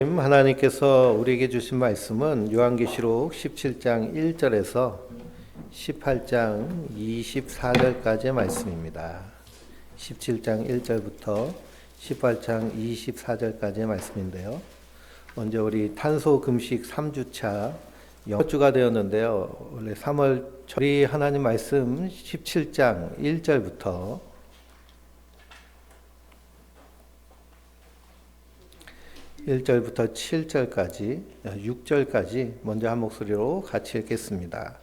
하나님께서 우리에게 주신 말씀은 요한계시록 17장 1절에서 18장 24절까지의 말씀입니다. 17장 1절부터 18장 24절까지의 말씀인데요. 먼저 우리 탄소 금식 3주차 영주가 되었는데요. 원래 3월 우리 하나님 말씀 17장 1절부터 1절부터 7절까지 6절까지 먼저 한 목소리로 같이 읽겠습니다.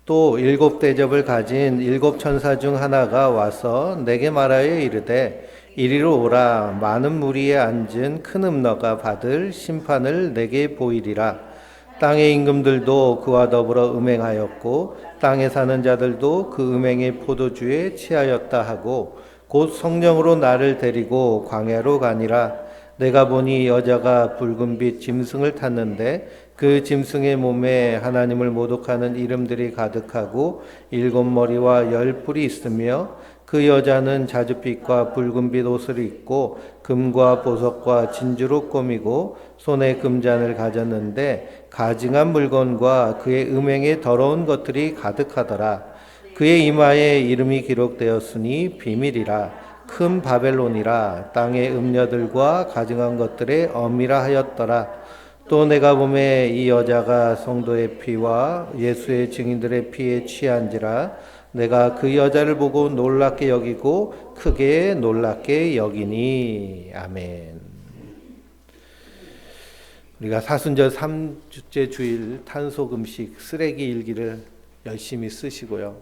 또 일곱 대접을 가진 일곱 천사 중 하나가 와서 내게 말하여 이르되 이리로 오라. 많은 무리에 앉은 큰 음너가 받을 심판을 내게 보이리라. 땅의 임금들도 그와 더불어 음행하였고 땅에 사는 자들도 그 음행의 포도주에 취하였다 하고 곧 성령으로 나를 데리고 광야로 가니라. 내가 보니 여자가 붉은빛 짐승을 탔는데 그 짐승의 몸에 하나님을 모독하는 이름들이 가득하고 일곱 머리와 열 뿔이 있으며 그 여자는 자줏빛과 붉은빛 옷을 입고 금과 보석과 진주로 꾸미고 손에 금잔을 가졌는데 가증한 물건과 그의 음행에 더러운 것들이 가득하더라. 그의 이마에 이름이 기록되었으니 비밀이라. 큰 바벨론이라. 땅의 음녀들과 가증한 것들의 어미라 하였더라. 또 내가 보매 이 여자가 성도의 피와 예수의 증인들의 피에 취한지라. 내가 그 여자를 보고 놀랍게 여기고 크게 놀랍게 여기니. 아멘. 우리가 사순절 3주째 주일 탄소금식 쓰레기 일기를 열심히 쓰시고요.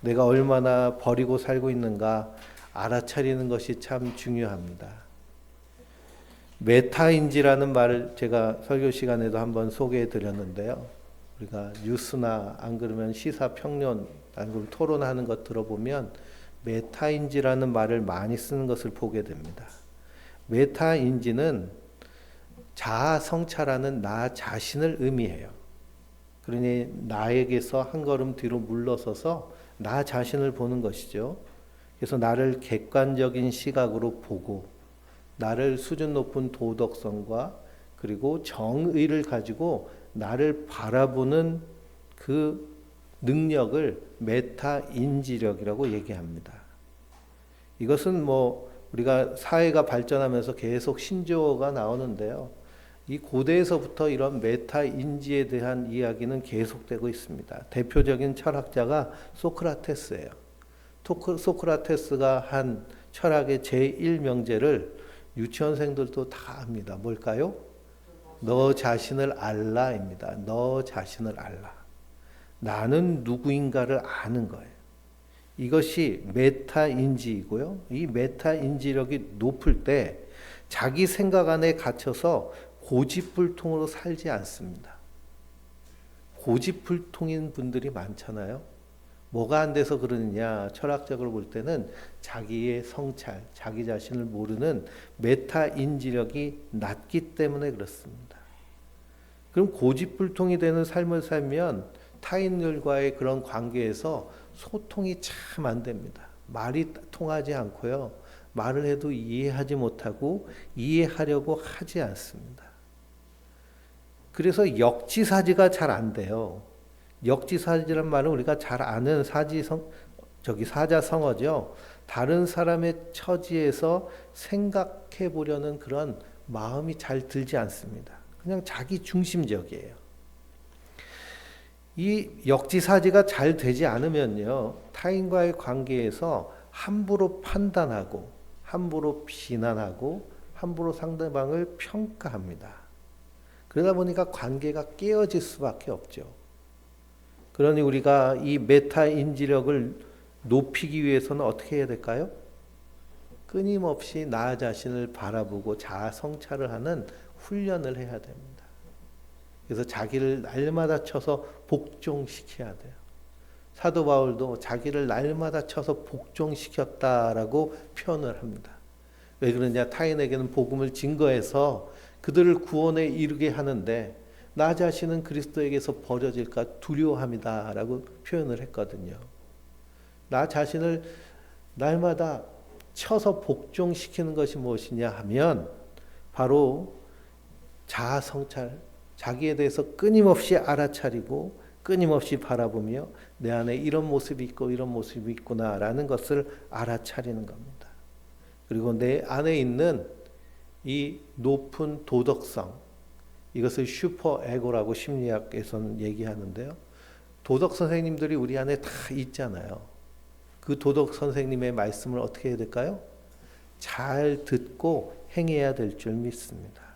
내가 얼마나 버리고 살고 있는가 알아차리는 것이 참 중요합니다. 메타인지라는 말을 제가 설교 시간에도 한번 소개해 드렸는데요. 우리가 뉴스나 안 그러면 시사평론, 안 그러면 토론하는 것 들어보면 메타인지라는 말을 많이 쓰는 것을 보게 됩니다. 메타인지는 자아 성찰하는 나 자신을 의미해요. 그러니 나에게서 한 걸음 뒤로 물러서서 나 자신을 보는 것이죠. 그래서 나를 객관적인 시각으로 보고 나를 수준 높은 도덕성과 그리고 정의를 가지고 나를 바라보는 그 능력을 메타인지력이라고 얘기합니다. 이것은 우리가 사회가 발전하면서 계속 신조어가 나오는데요. 이 고대에서부터 이런 메타인지에 대한 이야기는 계속되고 있습니다. 대표적인 철학자가 소크라테스예요. 소크라테스가 한 철학의 제1명제를 유치원생들도 다 압니다. 뭘까요? 너 자신을 알라입니다. 너 자신을 알라. 나는 누구인가를 아는 거예요. 이것이 메타인지이고요. 이 메타인지력이 높을 때 자기 생각 안에 갇혀서 고집불통으로 살지 않습니다. 고집불통인 분들이 많잖아요. 뭐가 안 돼서 그러느냐? 철학적으로 볼 때는 자기의 성찰, 자기 자신을 모르는 메타인지력이 낮기 때문에 그렇습니다. 그럼 고집불통이 되는 삶을 살면 타인들과의 그런 관계에서 소통이 참 안 됩니다. 말이 통하지 않고요. 말을 해도 이해하지 못하고 이해하려고 하지 않습니다. 그래서 역지사지가 잘 안 돼요. 역지사지란 말은 우리가 잘 아는 사자성어죠. 다른 사람의 처지에서 생각해 보려는 그런 마음이 잘 들지 않습니다. 그냥 자기 중심적이에요. 이 역지사지가 잘 되지 않으면요, 타인과의 관계에서 함부로 판단하고, 함부로 비난하고, 함부로 상대방을 평가합니다. 그러다 보니까 관계가 깨어질 수밖에 없죠. 그러니 우리가 이 메타인지력을 높이기 위해서는 어떻게 해야 될까요? 끊임없이 나 자신을 바라보고 자아 성찰을 하는 훈련을 해야 됩니다. 그래서 자기를 날마다 쳐서 복종시켜야 돼요. 사도 바울도 자기를 날마다 쳐서 복종시켰다라고 표현을 합니다. 왜 그러냐? 타인에게는 복음을 증거해서 그들을 구원에 이르게 하는데 나 자신은 그리스도에게서 버려질까 두려워합니다 라고 표현을 했거든요. 나 자신을 날마다 쳐서 복종시키는 것이 무엇이냐 하면 바로 자아 성찰, 자기에 대해서 끊임없이 알아차리고 끊임없이 바라보며 내 안에 이런 모습이 있고 이런 모습이 있구나라는 것을 알아차리는 겁니다. 그리고 내 안에 있는 이 높은 도덕성, 이것을 슈퍼 에고라고 심리학에서는 얘기하는데요. 도덕 선생님들이 우리 안에 다 있잖아요. 그 도덕 선생님의 말씀을 어떻게 해야 될까요? 잘 듣고 행해야 될 줄 믿습니다.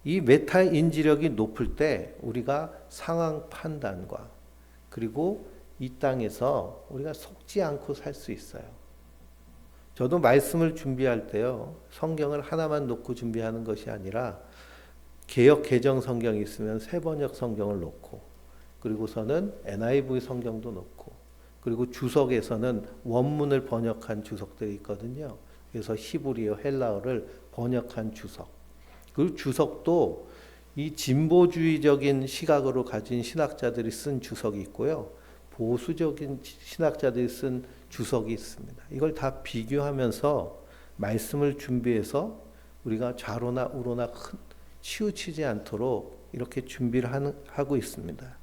이 메타 인지력이 높을 때 우리가 상황 판단과 그리고 이 땅에서 우리가 속지 않고 살 수 있어요. 저도 말씀을 준비할 때요, 성경을 하나만 놓고 준비하는 것이 아니라 개역 개정 성경이 있으면 세번역 성경을 놓고, 그리고서는 NIV 성경도 놓고, 그리고 주석에서는 원문을 번역한 주석들이 있거든요. 그래서 히브리어, 헬라어를 번역한 주석. 그 주석도 이 진보주의적인 시각으로 가진 신학자들이 쓴 주석이 있고요, 보수적인 신학자들이 쓴 주석이 있습니다. 이걸 다 비교하면서 말씀을 준비해서 우리가 좌로나 우로나 치우치지 않도록 이렇게 준비를 하고 있습니다.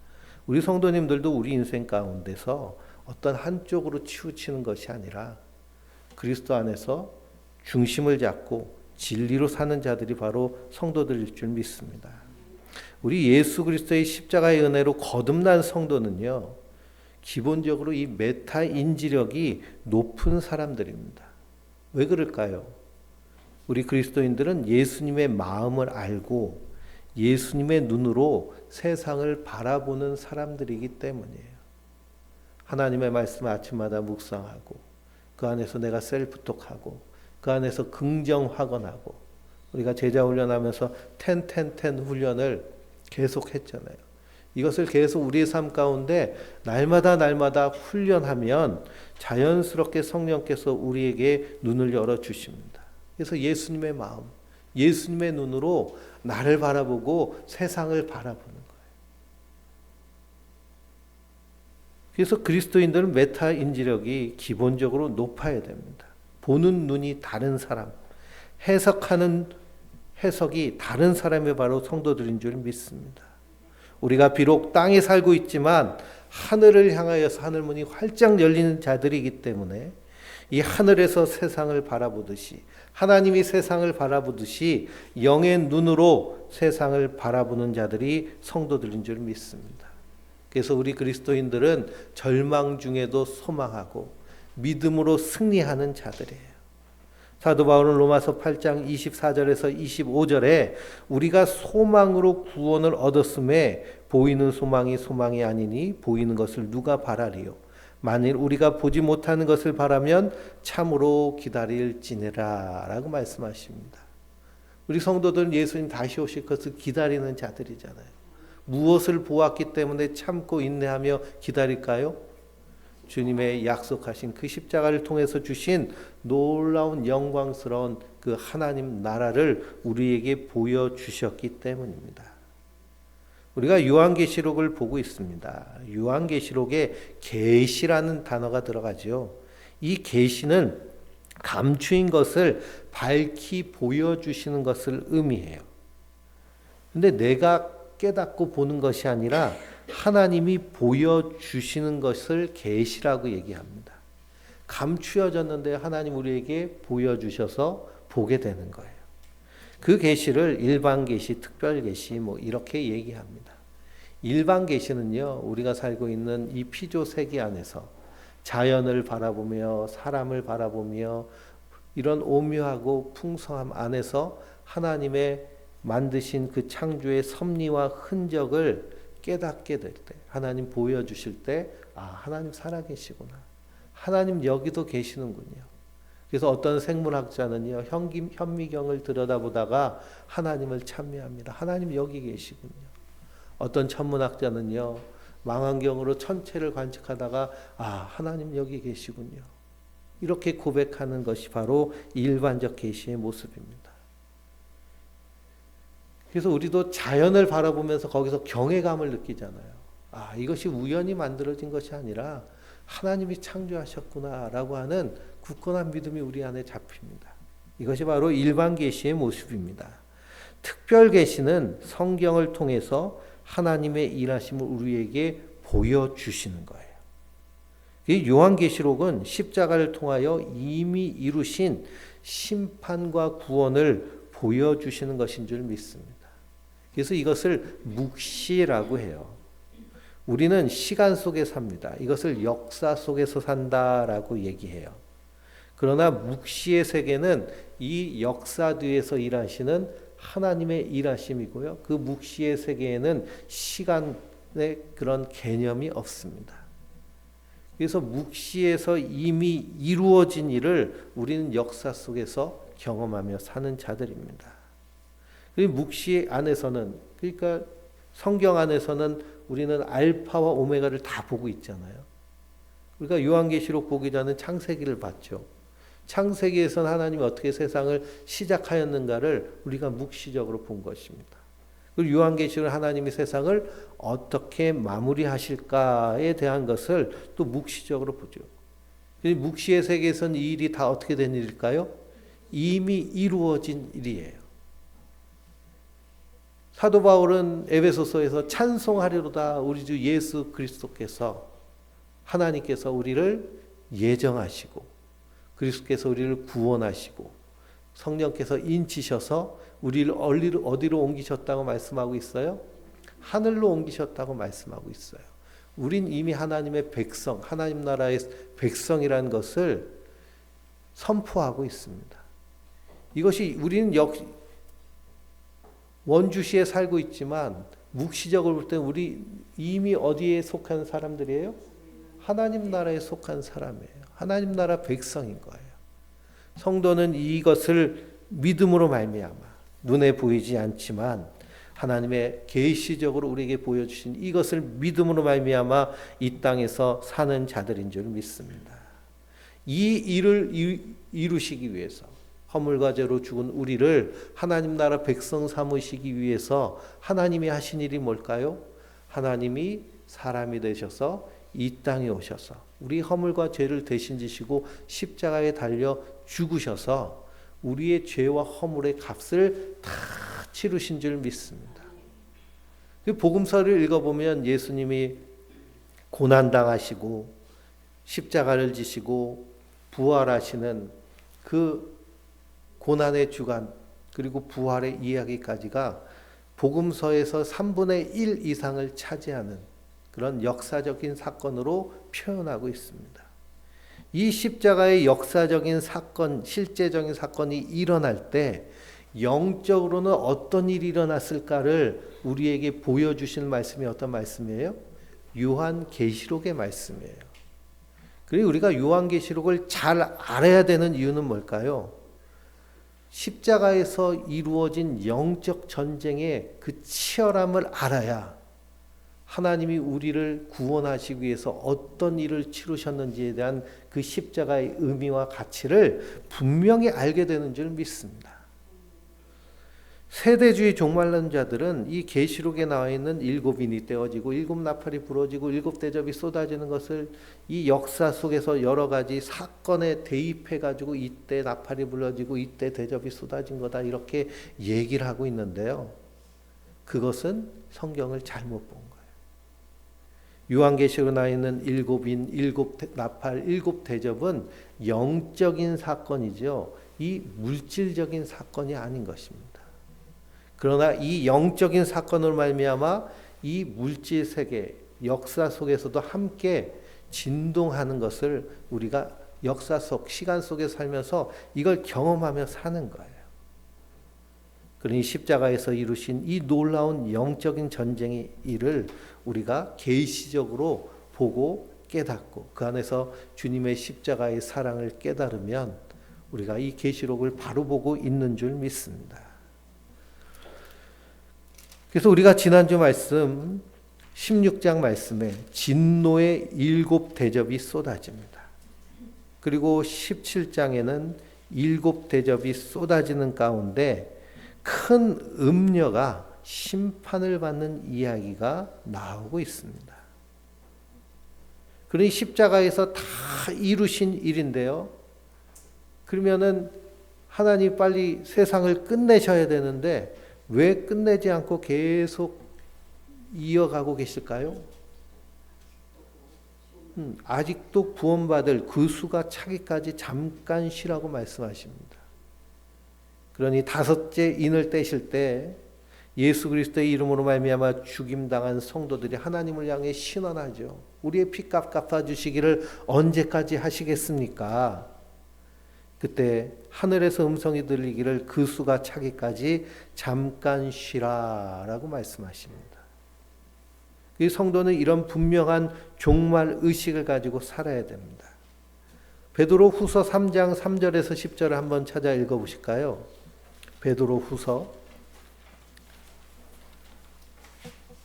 우리 성도님들도 우리 인생 가운데서 어떤 한쪽으로 치우치는 것이 아니라 그리스도 안에서 중심을 잡고 진리로 사는 자들이 바로 성도들일 줄 믿습니다. 우리 예수 그리스도의 십자가의 은혜로 거듭난 성도는요, 기본적으로 이 메타 인지력이 높은 사람들입니다. 왜 그럴까요? 우리 그리스도인들은 예수님의 마음을 알고 예수님의 눈으로 세상을 바라보는 사람들이기 때문이에요. 하나님의 말씀을 아침마다 묵상하고 그 안에서 내가 셀프톡하고 그 안에서 긍정 확언하고, 우리가 제자 훈련하면서 10 훈련을 계속 했잖아요. 이것을 계속 우리의 삶 가운데 날마다 훈련하면 자연스럽게 성령께서 우리에게 눈을 열어주십니다. 그래서 예수님의 마음, 예수님의 눈으로 나를 바라보고 세상을 바라보는 거예요. 그래서 그리스도인들은 메타 인지력이 기본적으로 높아야 됩니다. 보는 눈이 다른 사람, 해석하는 해석이 다른 사람이 바로 성도들인 줄 믿습니다. 우리가 비록 땅에 살고 있지만 하늘을 향하여서 하늘문이 활짝 열리는 자들이기 때문에 이 하늘에서 세상을 바라보듯이, 하나님이 세상을 바라보듯이 영의 눈으로 세상을 바라보는 자들이 성도들인 줄 믿습니다. 그래서 우리 그리스도인들은 절망 중에도 소망하고 믿음으로 승리하는 자들이에요. 사도 바울은 로마서 8장 24절에서 25절에 우리가 소망으로 구원을 얻었음에 보이는 소망이 소망이 아니니 보이는 것을 누가 바라리요? 만일 우리가 보지 못하는 것을 바라면 참으로 기다릴지니라 라고 말씀하십니다. 우리 성도들은 예수님 다시 오실 것을 기다리는 자들이잖아요. 무엇을 보았기 때문에 참고 인내하며 기다릴까요? 주님의 약속하신 그 십자가를 통해서 주신 놀라운 영광스러운 그 하나님 나라를 우리에게 보여주셨기 때문입니다. 우리가 요한계시록을 보고 있습니다. 요한계시록에 계시라는 단어가 들어가죠. 이 계시는 감추인 것을 밝히 보여주시는 것을 의미해요. 근데 내가 깨닫고 보는 것이 아니라 하나님이 보여주시는 것을 계시라고 얘기합니다. 감추어졌는데 하나님 우리에게 보여주셔서 보게 되는 거예요. 그 계시를 일반 계시, 특별 계시 이렇게 얘기합니다. 일반 계시는요, 우리가 살고 있는 이 피조 세계 안에서 자연을 바라보며 사람을 바라보며 이런 오묘하고 풍성함 안에서 하나님의 만드신 그 창조의 섭리와 흔적을 깨닫게 될 때, 하나님 보여주실 때, 하나님 살아계시구나. 하나님 여기도 계시는군요. 그래서 어떤 생물학자는요, 현미경을 들여다보다가 하나님을 찬미합니다. 하나님 여기 계시군요. 어떤 천문학자는요, 망원경으로 천체를 관측하다가 하나님 여기 계시군요. 이렇게 고백하는 것이 바로 일반적 계시의 모습입니다. 그래서 우리도 자연을 바라보면서 거기서 경외감을 느끼잖아요. 이것이 우연히 만들어진 것이 아니라 하나님이 창조하셨구나라고 하는 굳건한 믿음이 우리 안에 잡힙니다. 이것이 바로 일반 계시의 모습입니다. 특별 계시는 성경을 통해서 하나님의 일하심을 우리에게 보여주시는 거예요. 이 요한계시록은 십자가를 통하여 이미 이루신 심판과 구원을 보여주시는 것인 줄 믿습니다. 그래서 이것을 묵시라고 해요. 우리는 시간 속에 삽니다. 이것을 역사 속에서 산다라고 얘기해요. 그러나 묵시의 세계는 이 역사 뒤에서 일하시는 하나님의 일하심이고요. 그 묵시의 세계에는 시간의 그런 개념이 없습니다. 그래서 묵시에서 이미 이루어진 일을 우리는 역사 속에서 경험하며 사는 자들입니다. 묵시 안에서는, 그러니까 성경 안에서는 우리는 알파와 오메가를 다 보고 있잖아요. 그러니까 요한계시록 보기 전에 창세기를 봤죠. 창세기에서는 하나님이 어떻게 세상을 시작하였는가를 우리가 묵시적으로 본 것입니다. 그리고 요한계시록은 하나님이 세상을 어떻게 마무리하실까에 대한 것을 또 묵시적으로 보죠. 묵시의 세계에서는 이 일이 다 어떻게 된 일일까요? 이미 이루어진 일이에요. 사도 바울은 에베소서에서 찬송하리로다 우리 주 예수 그리스도께서 하나님께서 우리를 예정하시고 그리스도께서 우리를 구원하시고 성령께서 인치셔서 우리를 어디로 옮기셨다고 말씀하고 있어요? 하늘로 옮기셨다고 말씀하고 있어요. 우린 이미 하나님의 백성, 하나님 나라의 백성이라는 것을 선포하고 있습니다. 이것이 우리는 원주시에 살고 있지만 묵시적으로 볼 때 우리 이미 어디에 속한 사람들이에요? 하나님 나라에 속한 사람이에요. 하나님 나라 백성인 거예요. 성도는 이것을 믿음으로 말미암아 눈에 보이지 않지만 하나님의 계시적으로 우리에게 보여주신 이것을 믿음으로 말미암아 이 땅에서 사는 자들인 줄 믿습니다. 이 일을 이루시기 위해서 허물과 죄로 죽은 우리를 하나님 나라 백성 삼으시기 위해서 하나님이 하신 일이 뭘까요? 하나님이 사람이 되셔서 이 땅에 오셔서 우리 허물과 죄를 대신 지시고 십자가에 달려 죽으셔서 우리의 죄와 허물의 값을 다 치르신 줄 믿습니다. 그 복음서를 읽어보면 예수님이 고난당하시고 십자가를 지시고 부활하시는 그 고난의 주간 그리고 부활의 이야기까지가 복음서에서 3분의 1 이상을 차지하는 그런 역사적인 사건으로 표현하고 있습니다. 이 십자가의 역사적인 사건, 실제적인 사건이 일어날 때 영적으로는 어떤 일이 일어났을까를 우리에게 보여주시는 말씀이 어떤 말씀이에요? 요한계시록의 말씀이에요. 그리고 우리가 요한계시록을 잘 알아야 되는 이유는 뭘까요? 십자가에서 이루어진 영적 전쟁의 그 치열함을 알아야 하나님이 우리를 구원하시기 위해서 어떤 일을 치르셨는지에 대한 그 십자가의 의미와 가치를 분명히 알게 되는 줄 믿습니다. 세대주의 종말론 자들은 이 계시록에 나와 있는 7인이 떼어지고 7나팔이 부러지고 7대접이 쏟아지는 것을 이 역사 속에서 여러 가지 사건에 대입해가지고 이때 나팔이 불러지고 이때 대접이 쏟아진 거다 이렇게 얘기를 하고 있는데요. 그것은 성경을 잘못 본 거예요. 요한계시록에 나와 있는 7인, 7나팔, 7대접은 영적인 사건이죠. 이 물질적인 사건이 아닌 것입니다. 그러나 이 영적인 사건으로 말미암아 이 물질 세계, 역사 속에서도 함께 진동하는 것을 우리가 역사 속, 시간 속에 살면서 이걸 경험하며 사는 거예요. 그러니 십자가에서 이루신 이 놀라운 영적인 전쟁의 일을 우리가 계시적으로 보고 깨닫고 그 안에서 주님의 십자가의 사랑을 깨달으면 우리가 이 계시록을 바로 보고 있는 줄 믿습니다. 그래서 우리가 지난주 말씀 16장 말씀에 진노의 7대접이 쏟아집니다. 그리고 17장에는 7대접이 쏟아지는 가운데 큰 음녀가 심판을 받는 이야기가 나오고 있습니다. 그러니 십자가에서 다 이루신 일인데요. 그러면은 하나님 빨리 세상을 끝내셔야 되는데 왜 끝내지 않고 계속 이어가고 계실까요? 아직도 구원받을 그 수가 차기까지 잠깐 쉬라고 말씀하십니다. 그러니 다섯째 인을 떼실 때 예수 그리스도의 이름으로 말미암아 죽임당한 성도들이 하나님을 향해 신원하죠. 우리의 피값 갚아주시기를 언제까지 하시겠습니까? 그때 하늘에서 음성이 들리기를 그 수가 차기까지 잠깐 쉬라라고 말씀하십니다. 이 성도는 이런 분명한 종말 의식을 가지고 살아야 됩니다. 베드로 후서 3장 3절에서 10절을 한번 찾아 읽어보실까요? 베드로 후서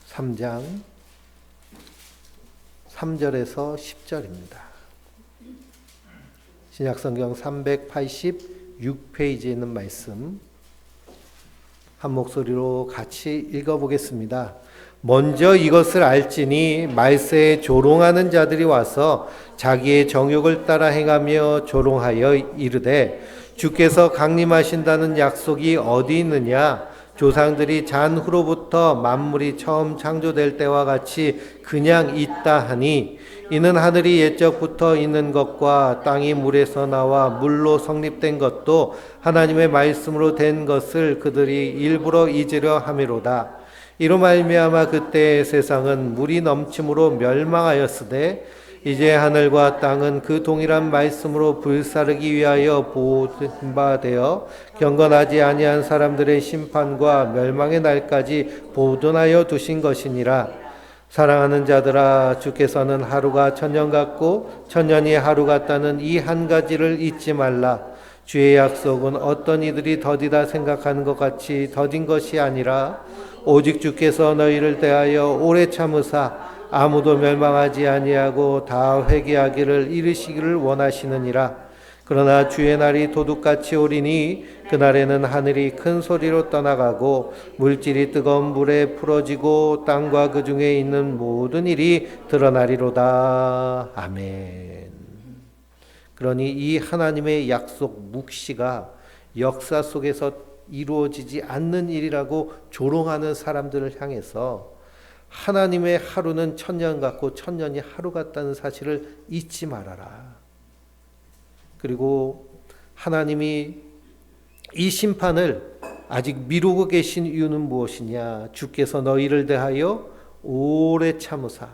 3장 3절에서 10절입니다. 신약성경 386페이지에 있는 말씀 한 목소리로 같이 읽어보겠습니다. 먼저 이것을 알지니 말세에 조롱하는 자들이 와서 자기의 정욕을 따라 행하며 조롱하여 이르되 주께서 강림하신다는 약속이 어디 있느냐? 조상들이 잔 후로부터 만물이 처음 창조될 때와 같이 그냥 있다 하니 이는 하늘이 옛적부터 있는 것과 땅이 물에서 나와 물로 성립된 것도 하나님의 말씀으로 된 것을 그들이 일부러 잊으려 함이로다. 이로 말미암아 그때 세상은 물이 넘침으로 멸망하였으되 이제 하늘과 땅은 그 동일한 말씀으로 불사르기 위하여 보존바되어 경건하지 아니한 사람들의 심판과 멸망의 날까지 보존하여 두신 것이니라. 사랑하는 자들아, 주께서는 하루가 천년 같고 천년이 하루 같다는 이 한 가지를 잊지 말라. 주의 약속은 어떤 이들이 더디다 생각하는 것 같이 더딘 것이 아니라 오직 주께서 너희를 대하여 오래 참으사 아무도 멸망하지 아니하고 다 회개하기를 이르시기를 원하시느니라. 그러나 주의 날이 도둑같이 오리니 그날에는 하늘이 큰 소리로 떠나가고 물질이 뜨거운 물에 풀어지고 땅과 그 중에 있는 모든 일이 드러나리로다. 아멘. 그러니 이 하나님의 약속 묵시가 역사 속에서 이루어지지 않는 일이라고 조롱하는 사람들을 향해서 하나님의 하루는 천년 같고 천년이 하루 같다는 사실을 잊지 말아라. 그리고 하나님이 이 심판을 아직 미루고 계신 이유는 무엇이냐? 주께서 너희를 대하여 오래 참으사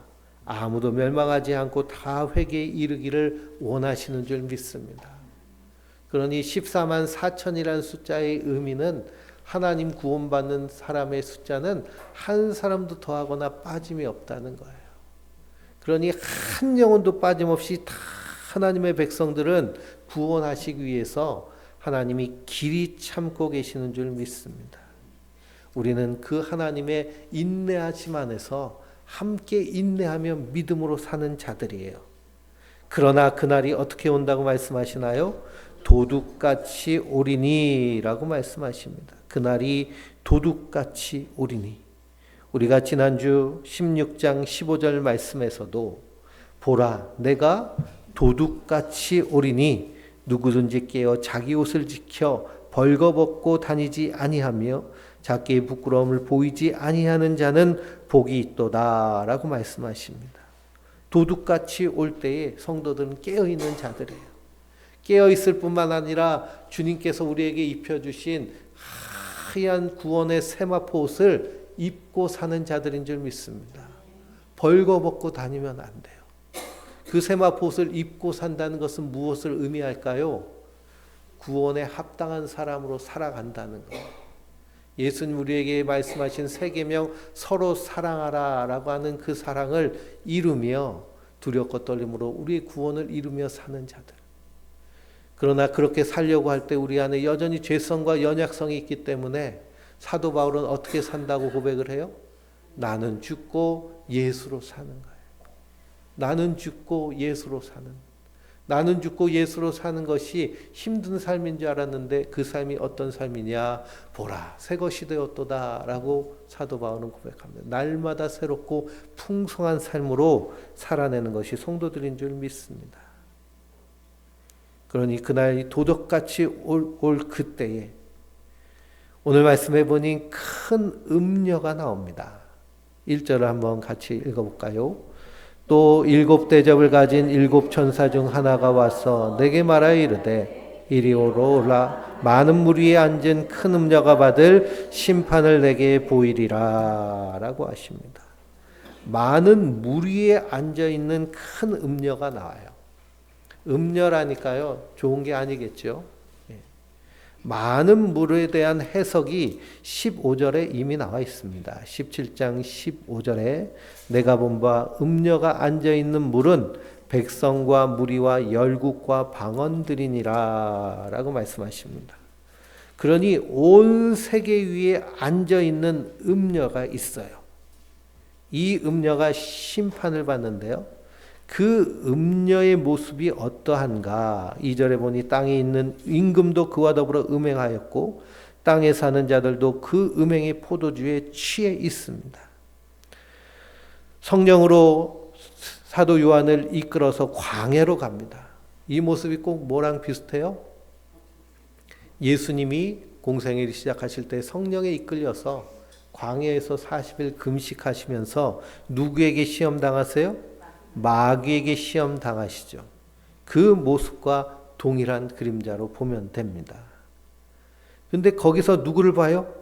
아무도 멸망하지 않고 다 회개에 이르기를 원하시는 줄 믿습니다. 그러니 14만 4천이라는 숫자의 의미는 하나님 구원받는 사람의 숫자는 한 사람도 더하거나 빠짐이 없다는 거예요. 그러니 한 영혼도 빠짐없이 다 하나님의 백성들은 구원하시기 위해서 하나님이 길이 참고 계시는 줄 믿습니다. 우리는 그 하나님의 인내하심 안에서 함께 인내하며 믿음으로 사는 자들이에요. 그러나 그날이 어떻게 온다고 말씀하시나요? 도둑같이 오리니라고 말씀하십니다. 그날이 도둑같이 오리니. 우리가 지난주 16장 15절 말씀에서도 보라 내가 도둑같이 오리니 누구든지 깨어 자기 옷을 지켜 벌거벗고 다니지 아니하며 자기의 부끄러움을 보이지 아니하는 자는 복이 있도다라고 말씀하십니다. 도둑같이 올 때에 성도들은 깨어있는 자들이에요. 깨어있을 뿐만 아니라 주님께서 우리에게 입혀주신 하얀 구원의 세마포 옷을 입고 사는 자들인 줄 믿습니다. 벌거벗고 다니면 안 돼요. 그 세마포 옷을 입고 산다는 것은 무엇을 의미할까요? 구원에 합당한 사람으로 살아간다는 것. 예수님 우리에게 말씀하신 세 계명 서로 사랑하라라고 하는 그 사랑을 이루며 두렵고 떨림으로 우리의 구원을 이루며 사는 자들. 그러나 그렇게 살려고 할 때 우리 안에 여전히 죄성과 연약성이 있기 때문에 사도 바울은 어떻게 산다고 고백을 해요? 나는 죽고 예수로 사는 거예요. 나는 죽고 예수로 사는. 나는 죽고 예수로 사는 것이 힘든 삶인 줄 알았는데 그 삶이 어떤 삶이냐? 보라 새 것이 되었도다 라고 사도 바울은 고백합니다. 날마다 새롭고 풍성한 삶으로 살아내는 것이 성도들인 줄 믿습니다. 그러니 그날 도덕같이 올 그때에 오늘 말씀해 보니 큰 음녀가 나옵니다. 1절을 한번 같이 읽어볼까요? 또 7 대접을 가진 7 천사 중 하나가 와서 내게 말하여 이르되 이리 오라 많은 물 위에 앉은 큰 음녀가 받을 심판을 내게 보이리라 라고 하십니다. 많은 물 위에 앉아있는 큰 음녀가 나와요. 음녀라니까요, 좋은 게 아니겠죠. 많은 물에 대한 해석이 15절에 이미 나와 있습니다. 17장 15절에 내가 본 바 음녀가 앉아있는 물은 백성과 무리와 열국과 방언들이니라 라고 말씀하십니다. 그러니 온 세계 위에 앉아있는 음녀가 있어요. 이 음녀가 심판을 받는데요. 그 음녀의 모습이 어떠한가? 2절에 보니 땅에 있는 임금도 그와 더불어 음행하였고 땅에 사는 자들도 그 음행의 포도주에 취해 있습니다. 성령으로 사도 요한을 이끌어서 광야로 갑니다. 이 모습이 꼭 뭐랑 비슷해요? 예수님이 공생애를 시작하실 때 성령에 이끌려서 광야에서 40일 금식하시면서 누구에게 시험 당하세요? 마귀에게 시험 당하시죠. 그 모습과 동일한 그림자로 보면 됩니다. 근데 거기서 누구를 봐요?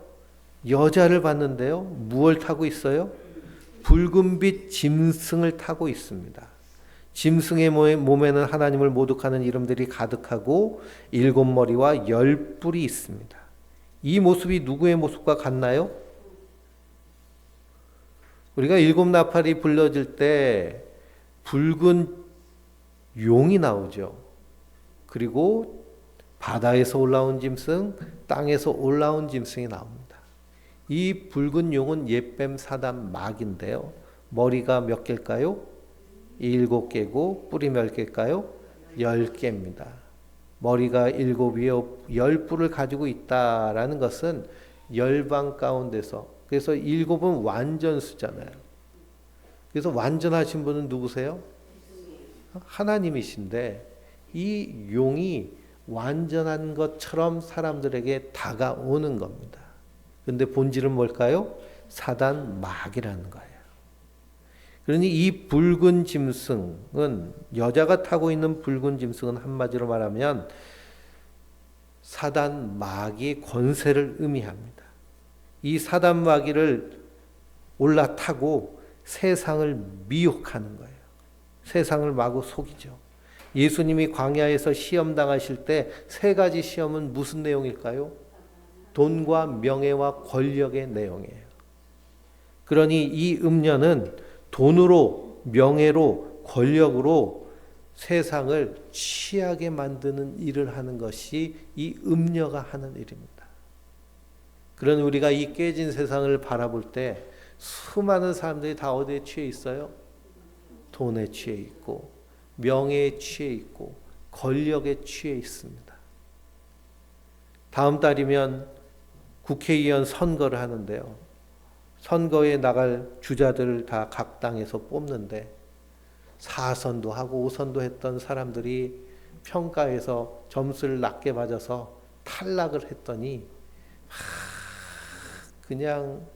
여자를 봤는데요. 무엇을 타고 있어요? 붉은빛 짐승을 타고 있습니다. 짐승의 몸에는 하나님을 모독하는 이름들이 가득하고 7 머리와 10 뿔이 있습니다. 이 모습이 누구의 모습과 같나요? 우리가 7 나팔이 불러질 때 붉은 용이 나오죠. 그리고 바다에서 올라온 짐승, 땅에서 올라온 짐승이 나옵니다. 이 붉은 용은 옛뱀 사단 마귀인데요. 머리가 몇 개일까요? 7개고 뿔이 몇 개일까요? 10개입니다. 머리가 7이요 10뿔을 가지고 있다라는 것은 열방 가운데서, 그래서 7은 완전수잖아요. 그래서 완전하신 분은 누구세요? 하나님이신데 이 용이 완전한 것처럼 사람들에게 다가오는 겁니다. 그런데 본질은 뭘까요? 사단 마귀라는 거예요. 그러니 이 붉은 짐승은, 여자가 타고 있는 붉은 짐승은 한마디로 말하면 사단 마귀의 권세를 의미합니다. 이 사단 마귀를 올라타고 세상을 미혹하는 거예요. 세상을 마구 속이죠. 예수님이 광야에서 시험 당하실 때 3가지 시험은 무슨 내용일까요? 돈과 명예와 권력의 내용이에요. 그러니 이 음녀는 돈으로, 명예로, 권력으로 세상을 취하게 만드는 일을 하는 것이 이 음녀가 하는 일입니다. 그러니 우리가 이 깨진 세상을 바라볼 때 수많은 사람들이 다 어디에 취해 있어요? 돈에 취해 있고 명예에 취해 있고 권력에 취해 있습니다. 다음 달이면 국회의원 선거를 하는데요. 선거에 나갈 주자들을 다 각 당에서 뽑는데 4선도 하고 5선도 했던 사람들이 평가에서 점수를 낮게 맞아서 탈락을 했더니 그냥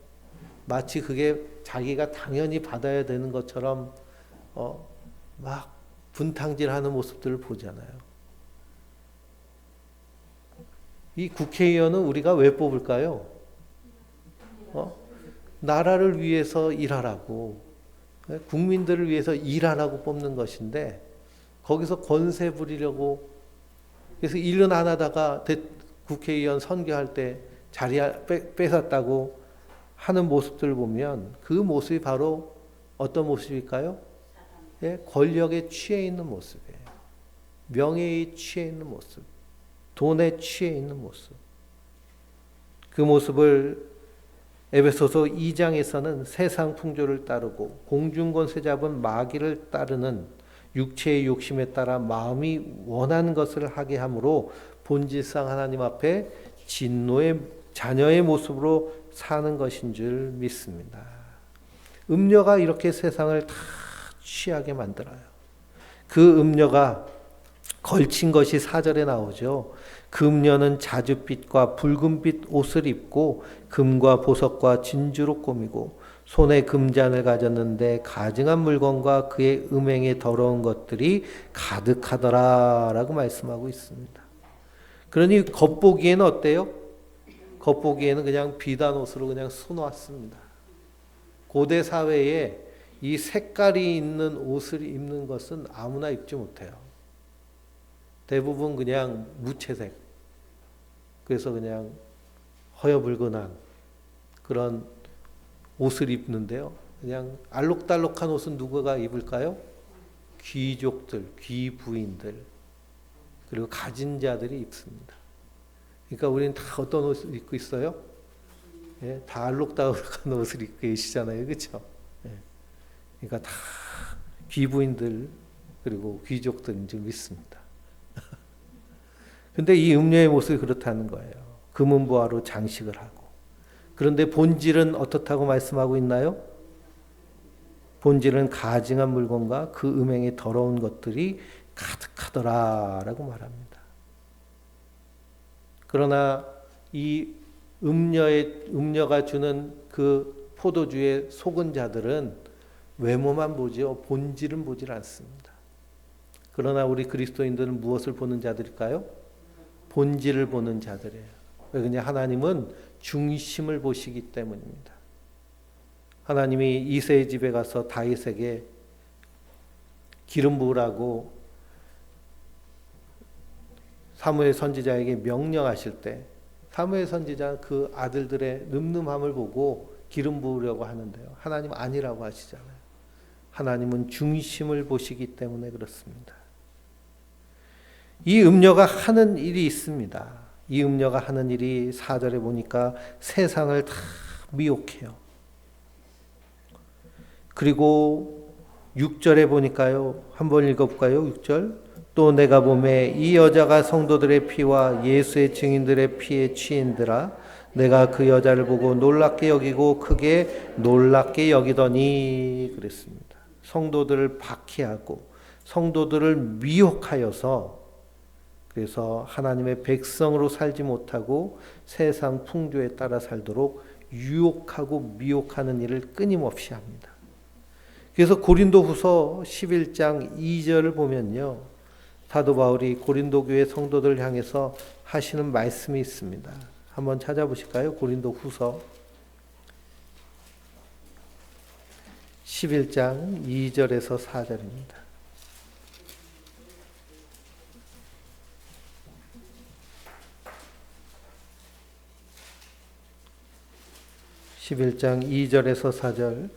마치 그게 자기가 당연히 받아야 되는 것처럼 막 분탕질하는 모습들을 보잖아요. 이 국회의원은 우리가 왜 뽑을까요? 나라를 위해서 일하라고, 국민들을 위해서 일하라고 뽑는 것인데 거기서 권세 부리려고, 그래서 일은 안 하다가 국회의원 선거할 때 자리 뺏었다고 하는 모습들을 보면 그 모습이 바로 어떤 모습일까요? 권력에 취해 있는 모습이에요. 명예에 취해 있는 모습, 돈에 취해 있는 모습. 그 모습을 에베소서 2장에서는 세상 풍조를 따르고 공중권세 잡은 마귀를 따르는 육체의 욕심에 따라 마음이 원하는 것을 하게 함으로 본질상 하나님 앞에 진노의 자녀의 모습으로 사는 것인 줄 믿습니다. 음녀가 이렇게 세상을 다 취하게 만들어요. 그 음녀가 걸친 것이 4절에 나오죠. 그 음녀는 자줏빛과 붉은빛 옷을 입고 금과 보석과 진주로 꾸미고 손에 금잔을 가졌는데 가증한 물건과 그의 음행에 더러운 것들이 가득하더라라고 말씀하고 있습니다. 그러니 겉보기에는 어때요? 겉보기에는 그냥 비단 옷으로 그냥 써놓았습니다. 고대 사회에 이 색깔이 있는 옷을 입는 것은 아무나 입지 못해요. 대부분 그냥 무채색. 그래서 그냥 허여불건한 그런 옷을 입는데요. 그냥 알록달록한 옷은 누구가 입을까요? 귀족들, 귀부인들, 그리고 가진 자들이 입습니다. 그러니까 우리는 다 어떤 옷을 입고 있어요? 예, 다 알록달록한 옷을 입고 계시잖아요. 그렇죠? 예, 그러니까 다 귀부인들 그리고 귀족들 좀 있습니다. 근데 이 음녀의 모습이 그렇다는 거예요. 금은보화로 장식을 하고. 그런데 본질은 어떻다고 말씀하고 있나요? 본질은 가증한 물건과 그 음행에 더러운 것들이 가득하더라라고 말합니다. 그러나 이 음녀가 주는 그 포도주에 속은 자들은 외모만 보죠. 본질은 보질 않습니다. 그러나 우리 그리스도인들은 무엇을 보는 자들일까요? 본질을 보는 자들이에요. 왜 그냥 하나님은 중심을 보시기 때문입니다. 하나님이 이새의 집에 가서 다윗에게 기름 부으라고 사무엘 선지자에게 명령하실 때 사무엘 선지자는 그 아들들의 늠름함을 보고 기름 부으려고 하는데요. 하나님 아니라고 하시잖아요. 하나님은 중심을 보시기 때문에 그렇습니다. 이 음녀가 하는 일이 있습니다. 이 음녀가 하는 일이 4절에 보니까 세상을 다 미혹해요. 그리고 6절에 보니까요. 한번 읽어볼까요? 6절. 또 내가 보매 이 여자가 성도들의 피와 예수의 증인들의 피에 취인들아 내가 그 여자를 보고 놀랍게 여기고 크게 놀랍게 여기더니 그랬습니다. 성도들을 박해하고 성도들을 미혹하여서 그래서 하나님의 백성으로 살지 못하고 세상 풍조에 따라 살도록 유혹하고 미혹하는 일을 끊임없이 합니다. 그래서 고린도후서 11장 2절을 보면요. 사도 바울이 고린도 교회 성도들을 향해서 하시는 말씀이 있습니다. 한번 찾아보실까요? 고린도후서 11장 2절에서 4절입니다. 11장 2절에서 4절.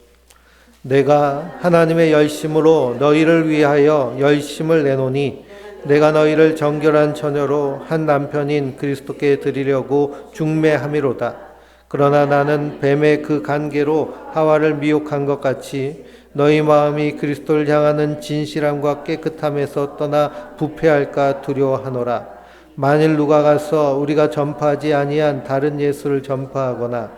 내가 하나님의 열심으로 너희를 위하여 열심을 내노니 내가 너희를 정결한 처녀로 한 남편인 그리스도께 드리려고 중매함이로다. 그러나 나는 뱀의 그 간계로 하와를 미혹한 것 같이 너희 마음이 그리스도를 향하는 진실함과 깨끗함에서 떠나 부패할까 두려워하노라. 만일 누가 가서 우리가 전파하지 아니한 다른 예수를 전파하거나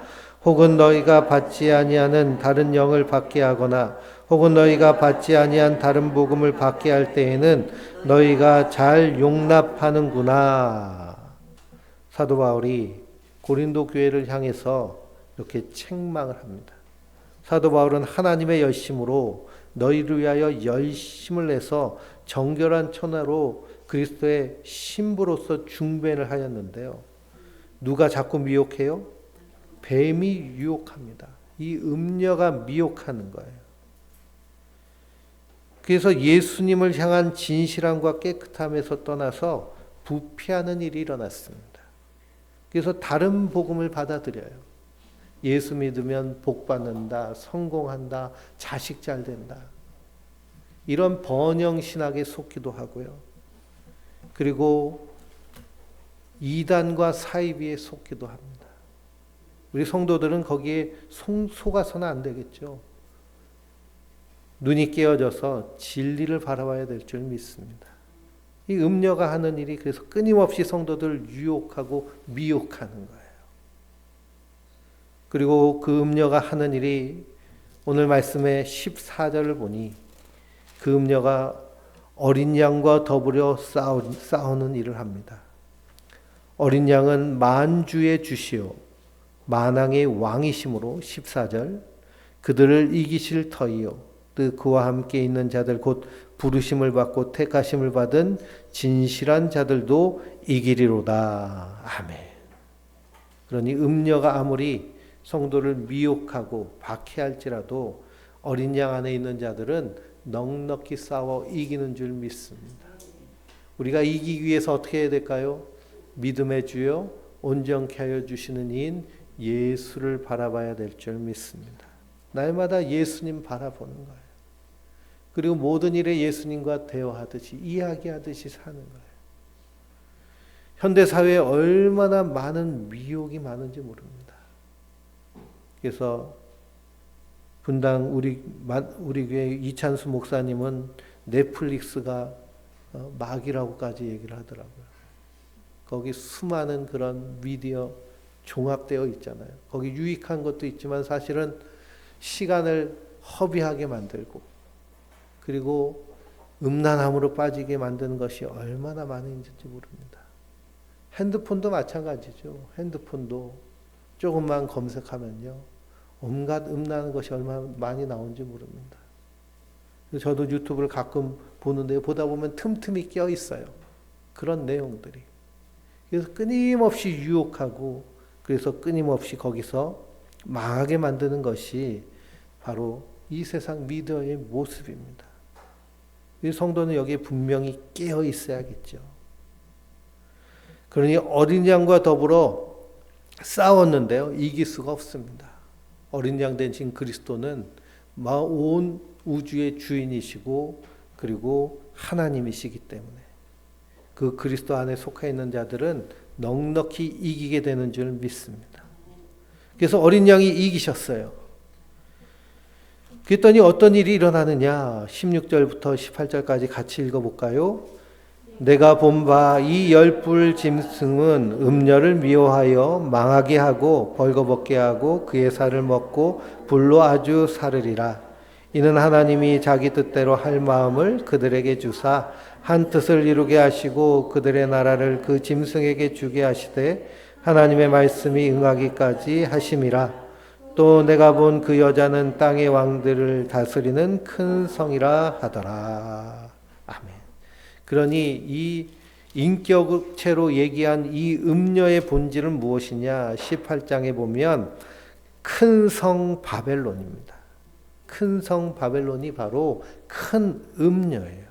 혹은 너희가 받지 아니하는 다른 영을 받게 하거나 혹은 너희가 받지 아니한 다른 복음을 받게 할 때에는 너희가 잘 용납하는구나. 사도 바울이 고린도 교회를 향해서 이렇게 책망을 합니다. 사도 바울은 하나님의 열심으로 너희를 위하여 열심을 내서 정결한 처녀로 그리스도의 신부로서 중배를 하였는데요. 누가 자꾸 미혹해요? 뱀이 유혹합니다. 이 음녀가 미혹하는 거예요. 그래서 예수님을 향한 진실함과 깨끗함에서 떠나서 부패하는 일이 일어났습니다. 그래서 다른 복음을 받아들여요. 예수 믿으면 복 받는다, 성공한다, 자식 잘 된다. 이런 번영 신학에 속기도 하고요. 그리고 이단과 사이비에 속기도 합니다. 우리 성도들은 거기에 속아서는 안 되겠죠. 눈이 깨어져서 진리를 바라봐야 될 줄 믿습니다. 이 음녀가 하는 일이 그래서 끊임없이 성도들을 유혹하고 미혹하는 거예요. 그리고 그 음녀가 하는 일이 오늘 말씀의 14절을 보니 그 음녀가 어린 양과 더불어 싸우는 일을 합니다. 어린 양은 만주의 주시오 만왕의 왕이심으로 14절 그들을 이기실 터이요 또 그와 함께 있는 자들 곧 부르심을 받고 택하심을 받은 진실한 자들도 이기리로다. 아멘. 그러니 음녀가 아무리 성도를 미혹하고 박해할지라도 어린 양 안에 있는 자들은 넉넉히 싸워 이기는 줄 믿습니다. 우리가 이기기 위해서 어떻게 해야 될까요? 믿음의 주요 온전케 하여 주시는 이인 예수를 바라봐야 될 줄 믿습니다. 날마다 예수님 바라보는 거예요. 그리고 모든 일에 예수님과 대화하듯이 이야기하듯이 사는 거예요. 현대사회에 얼마나 많은 미혹이 많은지 모릅니다. 그래서 분당 우리 교회 이찬수 목사님은 넷플릭스가 마귀라고까지 얘기를 하더라고요. 거기 수많은 그런 미디어 종합되어 있잖아요. 거기 유익한 것도 있지만 사실은 시간을 허비하게 만들고 그리고 음란함으로 빠지게 만드는 것이 얼마나 많은지 모릅니다. 핸드폰도 마찬가지죠. 핸드폰도 조금만 검색하면요. 온갖 음란한 것이 얼마나 많이 나오는지 모릅니다. 저도 유튜브를 가끔 보는데 보다 보면 틈틈이 껴 있어요. 그런 내용들이. 그래서 끊임없이 유혹하고 그래서 끊임없이 거기서 망하게 만드는 것이 바로 이 세상 미디어의 모습입니다. 이 성도는 여기에 분명히 깨어 있어야겠죠. 그러니 어린 양과 더불어 싸웠는데요. 이길 수가 없습니다. 어린 양 대신 그리스도는 온 우주의 주인이시고 그리고 하나님이시기 때문에 그 그리스도 안에 속해 있는 자들은 넉넉히 이기게 되는 줄 믿습니다. 그래서 어린 양이 이기셨어요. 그랬더니 어떤 일이 일어나느냐? 16절부터 18절까지 같이 읽어볼까요? 내가 본 바 이 열불 짐승은 음녀를 미워하여 망하게 하고 벌거벗게 하고 그의 살을 먹고 불로 아주 사르리라. 이는 하나님이 자기 뜻대로 할 마음을 그들에게 주사 한 뜻을 이루게 하시고 그들의 나라를 그 짐승에게 주게 하시되 하나님의 말씀이 응하기까지 하심이라. 또 내가 본 그 여자는 땅의 왕들을 다스리는 큰 성이라 하더라. 아멘. 그러니 이 인격체로 얘기한 이 음녀의 본질은 무엇이냐? 18장에 보면 큰 성 바벨론입니다. 큰 성 바벨론이 바로 큰 음녀예요.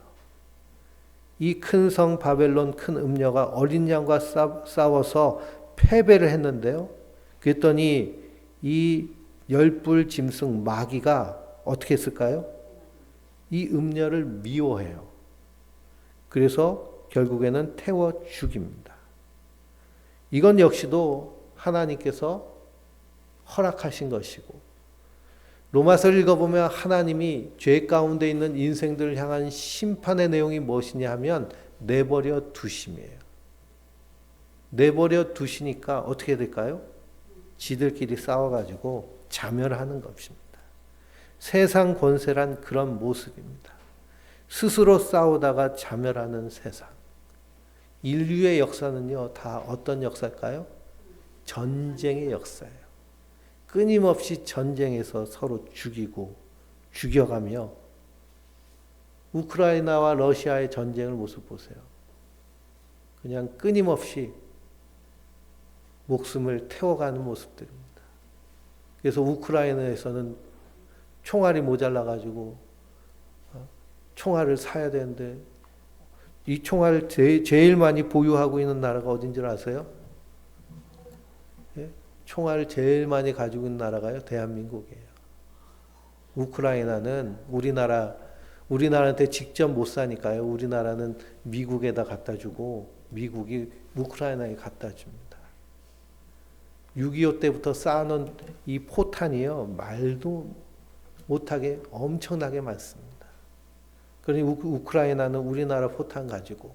이 큰 성 바벨론 큰 음녀가 어린 양과 싸워서 패배를 했는데요. 그랬더니 이 열불 짐승 마귀가 어떻게 했을까요? 이 음녀를 미워해요. 그래서 결국에는 태워 죽입니다. 이건 역시도 하나님께서 허락하신 것이고 로마서를 읽어보면 하나님이 죄 가운데 있는 인생들을 향한 심판의 내용이 무엇이냐 하면 내버려 두심이에요. 내버려 두시니까 어떻게 될까요? 지들끼리 싸워가지고 자멸하는 것입니다. 세상 권세란 그런 모습입니다. 스스로 싸우다가 자멸하는 세상. 인류의 역사는요, 다 어떤 역사일까요? 전쟁의 역사예요. 끊임없이 전쟁에서 서로 죽이고 죽여가며 우크라이나와 러시아의 전쟁을 모습 보세요. 그냥 끊임없이 목숨을 태워가는 모습들입니다. 그래서 우크라이나에서는 총알이 모자라가지고 총알을 사야 되는데 이 총알을 제일 많이 보유하고 있는 나라가 어딘 줄 아세요? 예? 총알을 제일 많이 가지고 있는 나라가요? 대한민국이에요. 우크라이나는 우리나라한테 직접 못 사니까요. 우리나라는 미국에다 갖다 주고 미국이 우크라이나에 갖다 줍니다. 6.25 때부터 쌓아놓은 이 포탄이요. 말도 못하게 엄청나게 많습니다. 그러니 우크라이나는 우리나라 포탄 가지고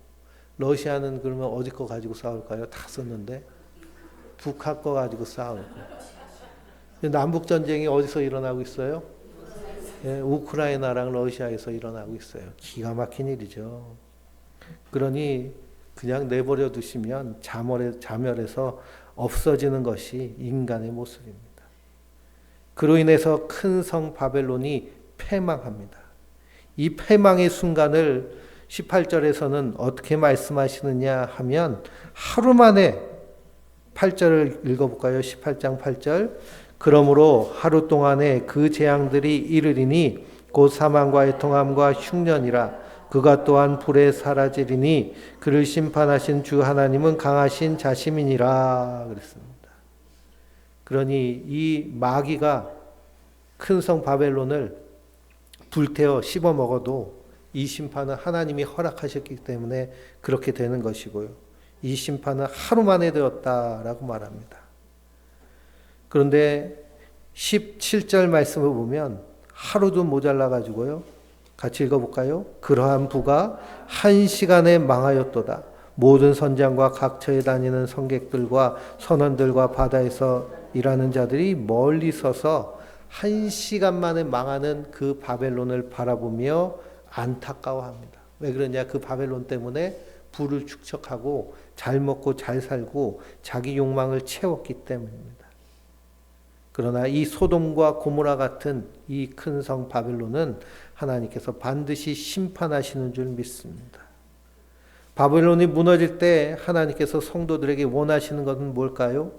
러시아는 그러면 어디 거 가지고 싸울까요? 다 썼는데 북한 거 가지고 싸우고 남북전쟁이 어디서 일어나고 있어요? 예, 우크라이나랑 러시아에서 일어나고 있어요. 기가 막힌 일이죠. 그러니 그냥 내버려 두시면 자멸해서 없어지는 것이 인간의 모습입니다. 그로 인해서 큰 성 바벨론이 패망합니다. 이 패망의 순간을 18절에서는 어떻게 말씀하시느냐 하면 하루 만에 8절을 읽어볼까요? 18장 8절. 그러므로 하루 동안에 그 재앙들이 이르리니 곧 사망과 애통함과 흉년이라. 그가 또한 불에 사라지리니 그를 심판하신 주 하나님은 강하신 자심이니라 그랬습니다. 그러니 이 마귀가 큰 성 바벨론을 불태워 씹어 먹어도 이 심판은 하나님이 허락하셨기 때문에 그렇게 되는 것이고요. 이 심판은 하루 만에 되었다라고 말합니다. 그런데 17절 말씀을 보면 하루도 모자라 가지고요. 같이 읽어볼까요? 그러한 부가 1시간에 망하였도다. 모든 선장과 각처에 다니는 선객들과 선원들과 바다에서 일하는 자들이 멀리 서서 1시간 만에 망하는 그 바벨론을 바라보며 안타까워합니다. 왜 그러냐? 그 바벨론 때문에 부를 축적하고 잘 먹고 잘 살고 자기 욕망을 채웠기 때문입니다. 그러나 이 소돔과 고모라 같은 이 큰 성 바벨론은 하나님께서 반드시 심판하시는 줄 믿습니다. 바벨론이 무너질 때 하나님께서 성도들에게 원하시는 것은 뭘까요?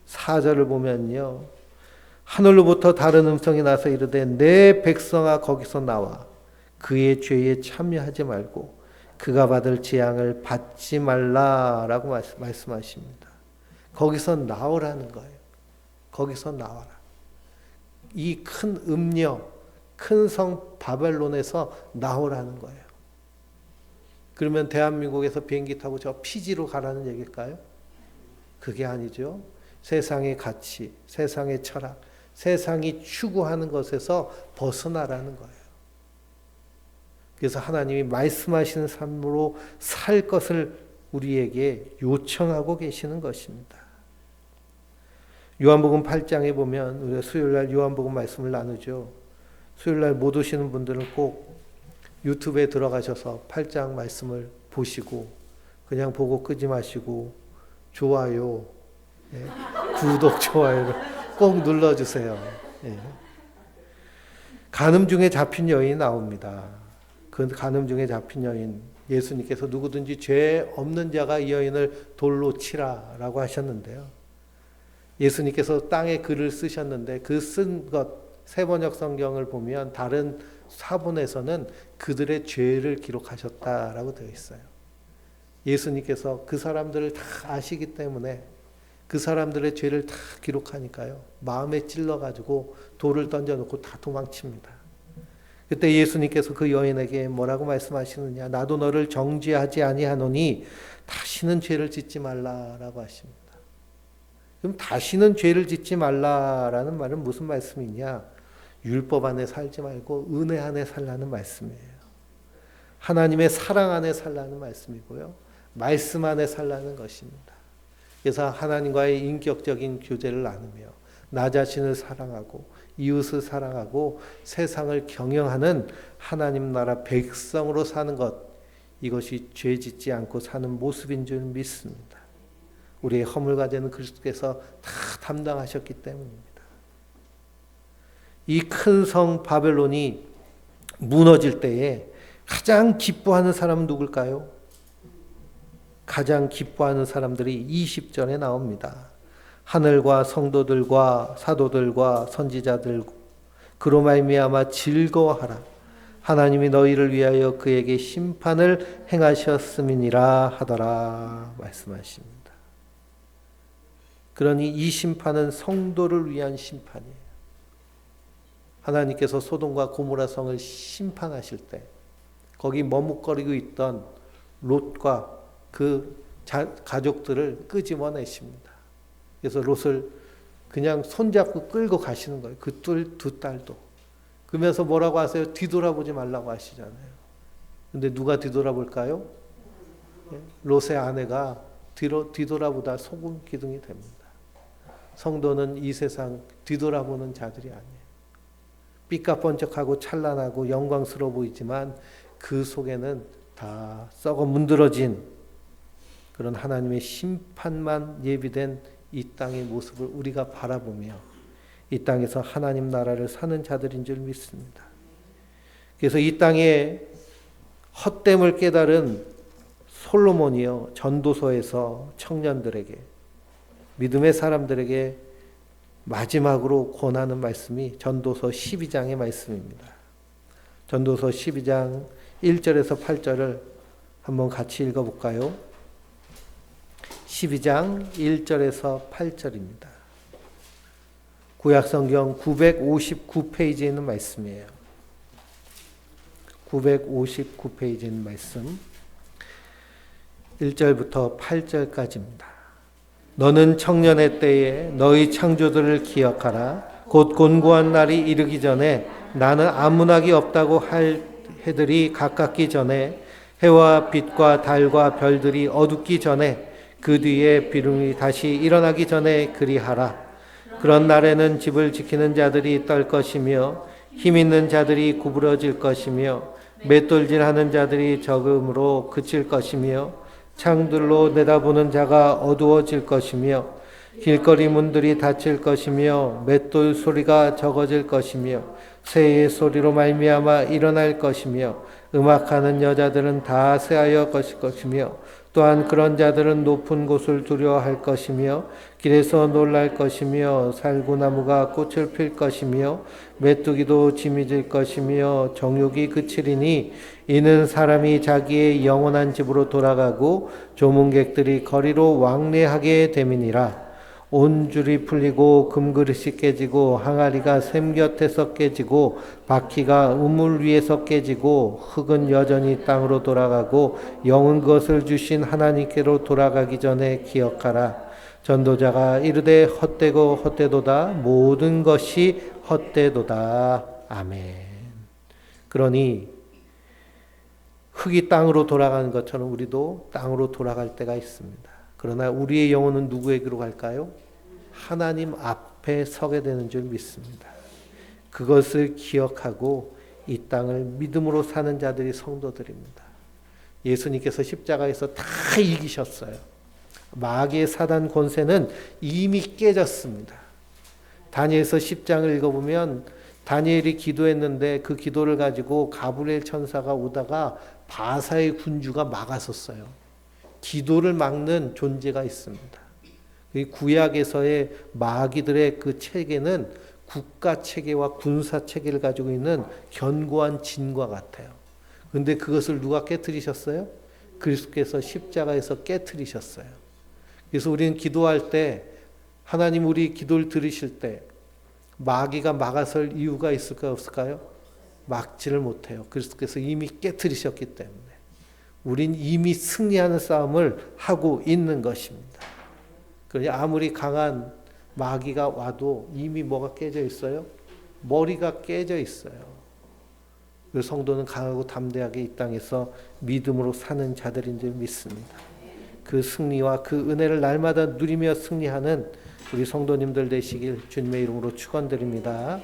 4절을 보면요. 하늘로부터 다른 음성이 나서 이르되 내 백성아 거기서 나와 그의 죄에 참여하지 말고 그가 받을 재앙을 받지 말라라고 말씀하십니다. 거기서 나오라는 거예요. 거기서 나와라. 이 큰 음녀, 큰 성 바벨론에서 나오라는 거예요. 그러면 대한민국에서 비행기 타고 저 피지로 가라는 얘기일까요? 그게 아니죠. 세상의 가치, 세상의 철학, 세상이 추구하는 것에서 벗어나라는 거예요. 그래서 하나님이 말씀하시는 삶으로 살 것을 우리에게 요청하고 계시는 것입니다. 요한복음 8장에 보면 우리가 수요일날 요한복음 말씀을 나누죠. 수요일날 못 오시는 분들은 꼭 유튜브에 들어가셔서 8장 말씀을 보시고 그냥 보고 끄지 마시고 좋아요, 구독, 좋아요를 꼭 눌러주세요. 간음 중에 잡힌 여인이 나옵니다. 그 간음 중에 잡힌 여인, 예수님께서 누구든지 죄 없는 자가 이 여인을 돌로 치라라고 하셨는데요. 예수님께서 땅에 글을 쓰셨는데 그 쓴 것, 세번역 성경을 보면 다른 사본에서는 그들의 죄를 기록하셨다라고 되어 있어요. 예수님께서 그 사람들을 다 아시기 때문에 그 사람들의 죄를 다 기록하니까요. 마음에 찔러가지고 돌을 던져놓고 다 도망칩니다. 그때 예수님께서 그 여인에게 뭐라고 말씀하시느냐. 나도 너를 정죄하지 아니하노니 다시는 죄를 짓지 말라라고 하십니다. 그럼 다시는 죄를 짓지 말라라는 말은 무슨 말씀이냐. 율법 안에 살지 말고 은혜 안에 살라는 말씀이에요. 하나님의 사랑 안에 살라는 말씀이고요. 말씀 안에 살라는 것입니다. 그래서 하나님과의 인격적인 교제를 나누며 나 자신을 사랑하고 이웃을 사랑하고 세상을 경영하는 하나님 나라 백성으로 사는 것, 이것이 죄 짓지 않고 사는 모습인 줄 믿습니다. 우리의 허물과 죄는 그리스도께서 다 담당하셨기 때문입니다. 이 큰 성 바벨론이 무너질 때에 가장 기뻐하는 사람은 누굴까요? 가장 기뻐하는 사람들이 20절에 나옵니다. 하늘과 성도들과 사도들과 선지자들 그로 말미암아 즐거워하라. 하나님이 너희를 위하여 그에게 심판을 행하셨음이니라 하더라 말씀하십니다. 그러니 이 심판은 성도를 위한 심판이에요. 하나님께서 소돔과 고모라 성을 심판하실 때 거기 머뭇거리고 있던 롯과 그 가족들을 끄집어내십니다. 그래서 롯을 그냥 손잡고 끌고 가시는 거예요. 그 두 딸도. 그러면서 뭐라고 하세요? 뒤돌아보지 말라고 하시잖아요. 근데 누가 뒤돌아볼까요? 롯의 아내가 뒤돌아보다 소금 기둥이 됩니다. 성도는 이 세상 뒤돌아보는 자들이 아니에요. 삐까번쩍하고 찬란하고 영광스러워 보이지만 그 속에는 다 썩어 문드러진 그런 하나님의 심판만 예비된 이 땅의 모습을 우리가 바라보며 이 땅에서 하나님 나라를 사는 자들인 줄 믿습니다. 그래서 이 땅에 헛됨을 깨달은 솔로몬이요, 전도서에서 청년들에게, 믿음의 사람들에게 마지막으로 권하는 말씀이 전도서 12장의 말씀입니다. 전도서 12장 1절에서 8절을 한번 같이 읽어볼까요? 12장 1절에서 8절입니다. 구약성경 959페이지에 있는 말씀이에요. 959페이지에 있는 말씀 1절부터 8절까지입니다. 너는 청년의 때에 너희 창조들을 기억하라. 곧 곤고한 날이 이르기 전에 나는 아무나기 없다고 할 해들이 가깝기 전에 해와 빛과 달과 별들이 어둡기 전에 그 뒤에 비름이 다시 일어나기 전에 그리하라. 그런 날에는 집을 지키는 자들이 떨 것이며 힘 있는 자들이 구부러질 것이며 맷돌질하는 자들이 적음으로 그칠 것이며 창들로 내다보는 자가 어두워질 것이며 길거리 문들이 닫힐 것이며 맷돌 소리가 적어질 것이며 새의 소리로 말미암아 일어날 것이며 음악하는 여자들은 다 쇠하여 거실 것이며 또한 그런 자들은 높은 곳을 두려워할 것이며 길에서 놀랄 것이며 살구나무가 꽃을 필 것이며 메뚜기도 짐이 것이며 정욕이 그치리니 이는 사람이 자기의 영원한 집으로 돌아가고 조문객들이 거리로 왕래하게 됨이니라. 온 줄이 풀리고 금그릇이 깨지고 항아리가 샘 곁에서 깨지고 바퀴가 우물 위에서 깨지고 흙은 여전히 땅으로 돌아가고 영은 그것을 주신 하나님께로 돌아가기 전에 기억하라. 전도자가 이르되 헛되고 헛되도다. 모든 것이 헛되도다. 아멘. 그러니 흙이 땅으로 돌아가는 것처럼 우리도 땅으로 돌아갈 때가 있습니다. 그러나 우리의 영혼은 누구에게로 갈까요? 하나님 앞에 서게 되는 줄 믿습니다. 그것을 기억하고 이 땅을 믿음으로 사는 자들이 성도들입니다. 예수님께서 십자가에서 다 이기셨어요. 마귀의 사단 권세는 이미 깨졌습니다. 다니엘서 10장을 읽어보면 다니엘이 기도했는데 그 기도를 가지고 가브리엘 천사가 오다가 바사의 군주가 막았었어요. 기도를 막는 존재가 있습니다. 구약에서의 마귀들의 그 체계는 국가 체계와 군사 체계를 가지고 있는 견고한 진과 같아요. 그런데 그것을 누가 깨트리셨어요? 그리스도께서 십자가에서 깨트리셨어요. 그래서 우리는 기도할 때 하나님 우리 기도를 들으실 때 마귀가 막아설 이유가 있을까요? 없을까요? 막지를 못해요. 그리스도께서 이미 깨트리셨기 때문에. 우린 이미 승리하는 싸움을 하고 있는 것입니다. 그러니 아무리 강한 마귀가 와도 이미 뭐가 깨져 있어요? 머리가 깨져 있어요. 그 성도는 강하고 담대하게 이 땅에서 믿음으로 사는 자들인 줄 믿습니다. 그 승리와 그 은혜를 날마다 누리며 승리하는 우리 성도님들 되시길 주님의 이름으로 축원드립니다.